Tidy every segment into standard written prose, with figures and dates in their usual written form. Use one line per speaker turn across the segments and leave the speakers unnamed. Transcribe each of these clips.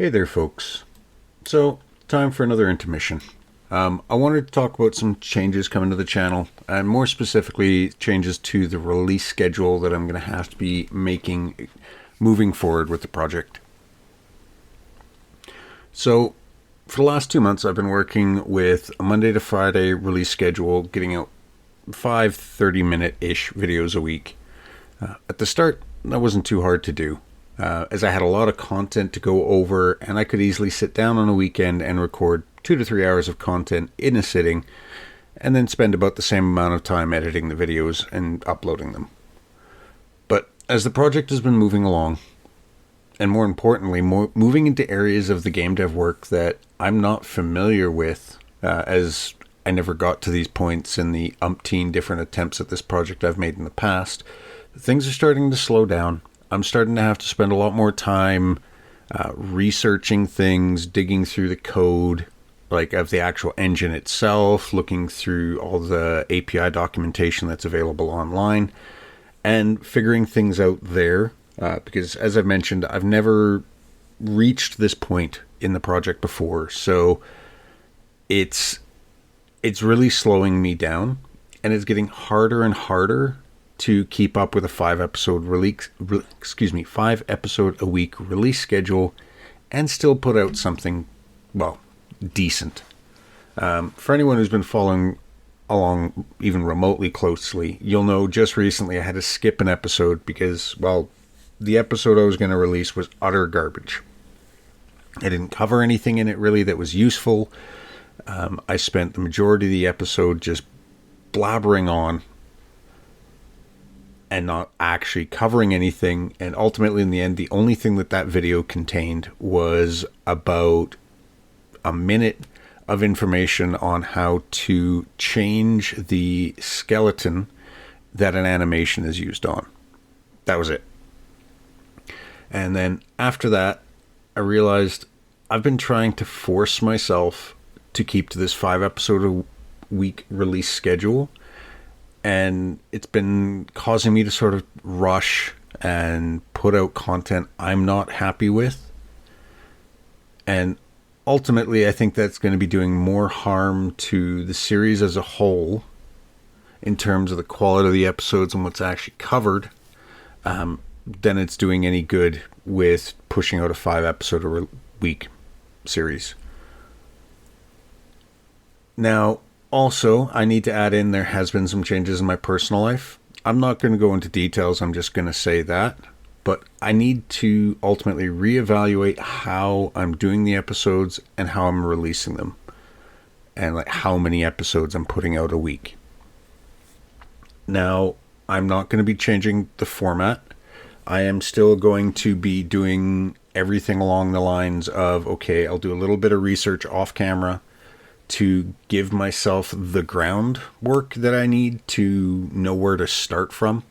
Hey there, folks. So, time for another intermission. I wanted to talk about some changes coming to the channel, and more specifically, changes to the release schedule that I'm going to have to be making moving forward with the project. So, for the last 2 months, I've been working with a Monday to Friday release schedule, getting out 5 30-minute-ish videos a week. At the start, that wasn't too hard to do. As I had a lot of content to go over, and I could easily sit down on a weekend and record 2 to 3 hours of content in a sitting, and then spend about the same amount of time editing the videos and uploading them. But as the project has been moving along, and more importantly, moving into areas of the game dev work that I'm not familiar with, as I never got to these points in the umpteen different attempts at this project I've made in the past, things are starting to slow down. I'm starting to have to spend a lot more time researching things, digging through the code, like of the actual engine itself, looking through all the API documentation that's available online, and figuring things out there. Because as I've mentioned, I've never reached this point in the project before, so it's really slowing me down, and it's getting harder and harder to keep up with a 5-episode release, 5-episode a week release schedule, and still put out something, well, decent. For anyone who's been following along even remotely closely, you'll know just recently I had to skip an episode because, well, the episode I was going to release was utter garbage. I didn't cover anything in it really that was useful. I spent the majority of the episode just blabbering on and not actually covering anything. And ultimately, in the end, the only thing that video contained was about a minute of information on how to change the skeleton that an animation is used on. That was it. And then after that, I realized I've been trying to force myself to keep to this 5-episode a week release schedule. And it's been causing me to sort of rush and put out content I'm not happy with. And ultimately, I think that's going to be doing more harm to the series as a whole in terms of the quality of the episodes and what's actually covered than it's doing any good with pushing out a 5-episode a week series. Now, also, I need to add in there has been some changes in my personal life. I'm not going to go into details, I'm just going to say that. But I need to ultimately reevaluate how I'm doing the episodes and how I'm releasing them. And like how many episodes I'm putting out a week. Now, I'm not going to be changing the format. I am still going to be doing everything along the lines of, okay, I'll do a little bit of research off camera to give myself the groundwork that I need to know where to start from.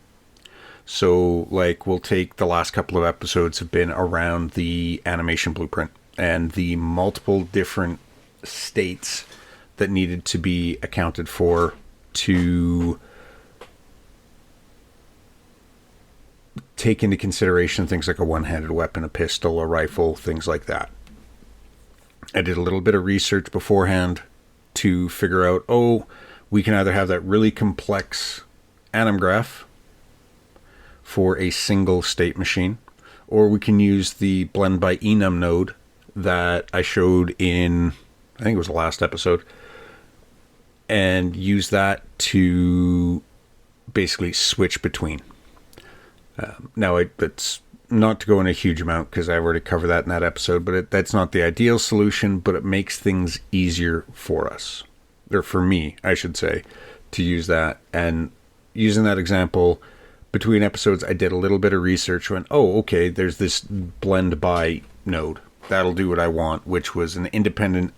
So, like, we'll take the last couple of episodes have been around the animation blueprint and the multiple different states that needed to be accounted for to take into consideration things like a one-handed weapon, a pistol, a rifle, things like that. I did a little bit of research beforehand to figure out, we can either have that really complex anim graph for a single state machine, or we can use the blend by enum node that I showed in, I think it was the last episode, and use that to basically switch between. Now, that's not to go in a huge amount because I've already covered that in that episode, but that's not the ideal solution, but it makes things easier for us, or for me, I should say, to use that. And using that example, between episodes, I did a little bit of research, went, okay, there's this blend by node. That'll do what I want, which was an independent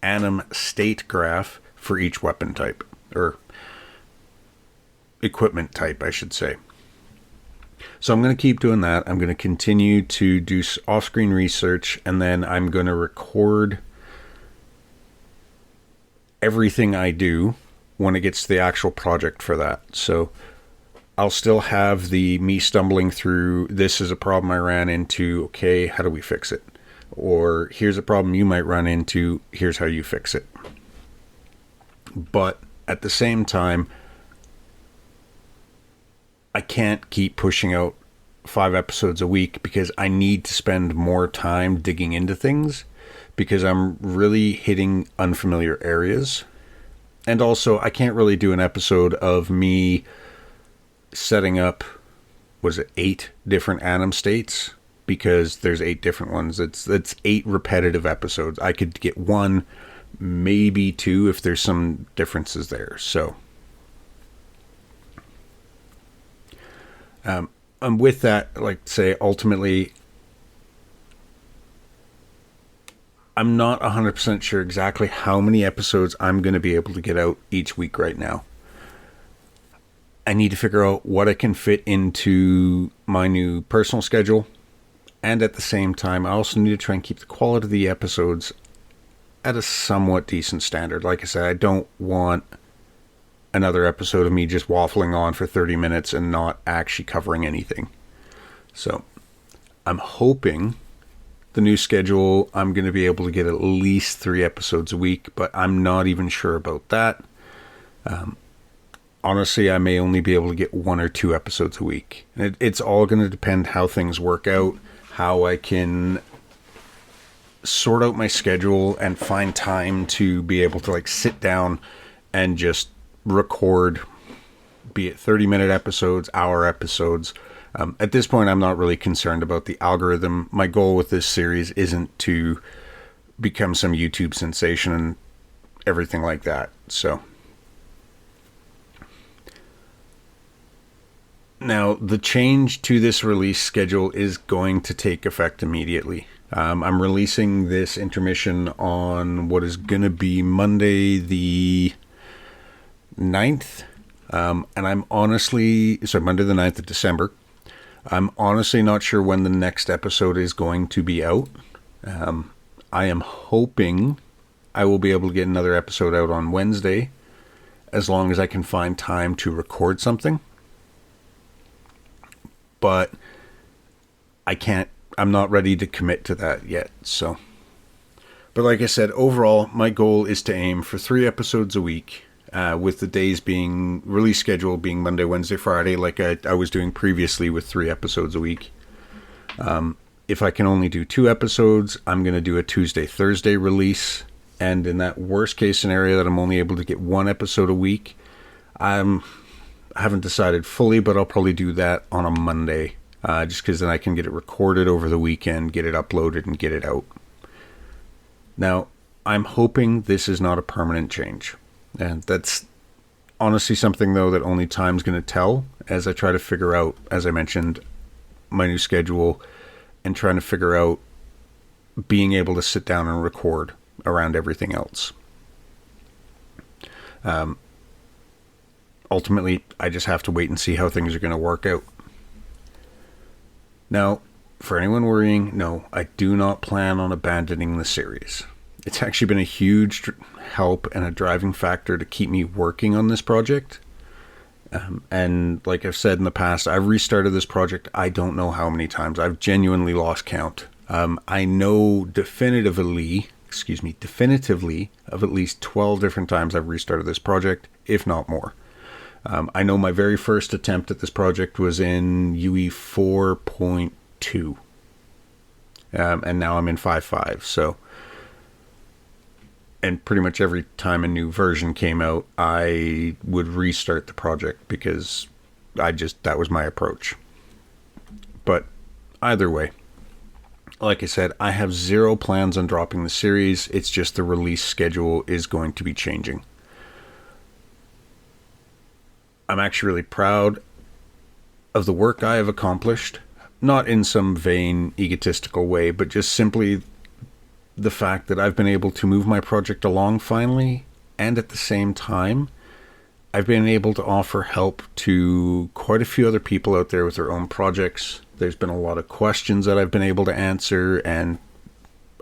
anim state graph for each weapon type, or equipment type, I should say. So I'm going to keep doing that. I'm going to continue to do off-screen research, and then I'm going to record everything I do when it gets to the actual project for that. So I'll still have the me stumbling through, this is a problem I ran into, okay, how do we fix it? or here's a problem you might run into, here's how you fix it. But at the same time, I can't keep pushing out 5 episodes a week because I need to spend more time digging into things because I'm really hitting unfamiliar areas. And also, I can't really do an episode of me setting up, 8 different anim states, because there's 8 different ones. It's 8 repetitive episodes. I could get 1, maybe 2 if there's some differences there. So and with that, like say, ultimately, I'm not 100% sure exactly how many episodes I'm going to be able to get out each week right now. I need to figure out what I can fit into my new personal schedule. And at the same time, I also need to try and keep the quality of the episodes at a somewhat decent standard. Like I said, I don't want another episode of me just waffling on for 30 minutes and not actually covering anything. So I'm hoping the new schedule, I'm going to be able to get at least 3 episodes a week, but I'm not even sure about that. Honestly, I may only be able to get 1 or 2 episodes a week. It's all going to depend how things work out, how I can sort out my schedule and find time to be able to like sit down and just record, be it 30-minute episodes, hour episodes. At this point, I'm not really concerned about the algorithm. My goal with this series isn't to become some YouTube sensation and everything like that. So now the change to this release schedule is going to take effect immediately. I'm releasing this intermission on what is going to be Monday the 9th. And I'm honestly, Monday the 9th of December. I'm honestly not sure when the next episode is going to be out. I am hoping I will be able to get another episode out on Wednesday, as long as I can find time to record something. But I'm not ready to commit to that yet. So, but like I said, overall, my goal is to aim for 3 episodes a week. With the days being release schedule being Monday, Wednesday, Friday, like I was doing previously with 3 episodes a week. If I can only do 2 episodes, I'm going to do a Tuesday, Thursday release. And in that worst case scenario that I'm only able to get 1 episode a week, I haven't decided fully, but I'll probably do that on a Monday. Just because then I can get it recorded over the weekend, get it uploaded, and get it out. Now, I'm hoping this is not a permanent change. And that's honestly something, though, that only time's going to tell as I try to figure out, as I mentioned, my new schedule and trying to figure out being able to sit down and record around everything else. Ultimately, I just have to wait and see how things are going to work out. Now, for anyone worrying, no, I do not plan on abandoning the series. It's actually been a huge help and a driving factor to keep me working on this project. And like I've said in the past, I've restarted this project I don't know how many times. I've genuinely lost count. I know definitively of at least 12 different times I've restarted this project, if not more. I know my very first attempt at this project was in UE 4.2. And now I'm in 5.5. So, and pretty much every time a new version came out, I would restart the project because that was my approach. But either way, like I said, I have 0 plans on dropping the series. It's just the release schedule is going to be changing. I'm actually really proud of the work I have accomplished, not in some vain, egotistical way, but just simply the fact that I've been able to move my project along finally, and at the same time, I've been able to offer help to quite a few other people out there with their own projects. There's been a lot of questions that I've been able to answer, and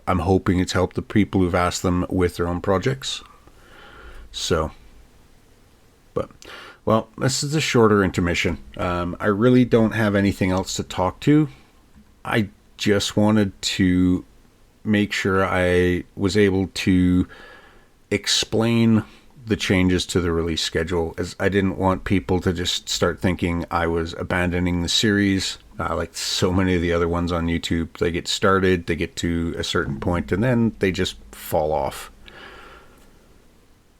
I'm hoping it's helped the people who've asked them with their own projects. So, well, this is a shorter intermission. I really don't have anything else to talk to. I just wanted to make sure I was able to explain the changes to the release schedule, as I didn't want people to just start thinking I was abandoning the series. Like so many of the other ones on YouTube, they get started, they get to a certain point, and then they just fall off.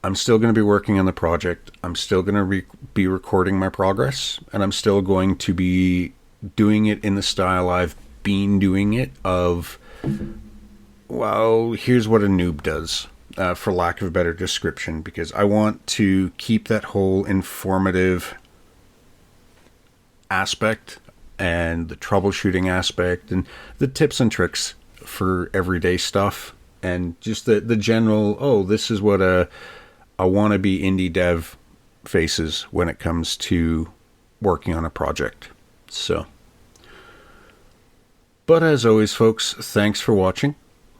I'm still going to be working on the project. I'm still going to be recording my progress, and I'm still going to be doing it in the style I've been doing it of, well, here's what a noob does, for lack of a better description, because I want to keep that whole informative aspect and the troubleshooting aspect and the tips and tricks for everyday stuff, and just the general, oh, this is what a wannabe indie dev faces when it comes to working on a project. So, but as always, folks, thanks for watching.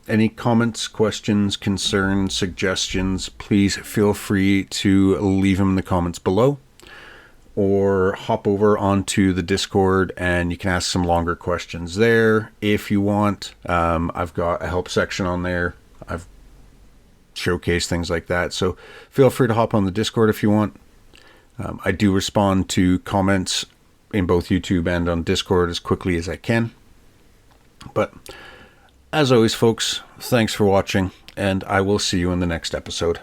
Any comments, questions, concerns, suggestions, please feel free to leave them in the comments below, or hop over onto the Discord and you can ask some longer questions there if you want. I've got a help section on there. I've showcased things like that, so feel free to hop on the Discord if you want. I do respond to comments in both YouTube and on Discord as quickly as I can. But as always, folks, thanks for watching, and I will see you in the next episode.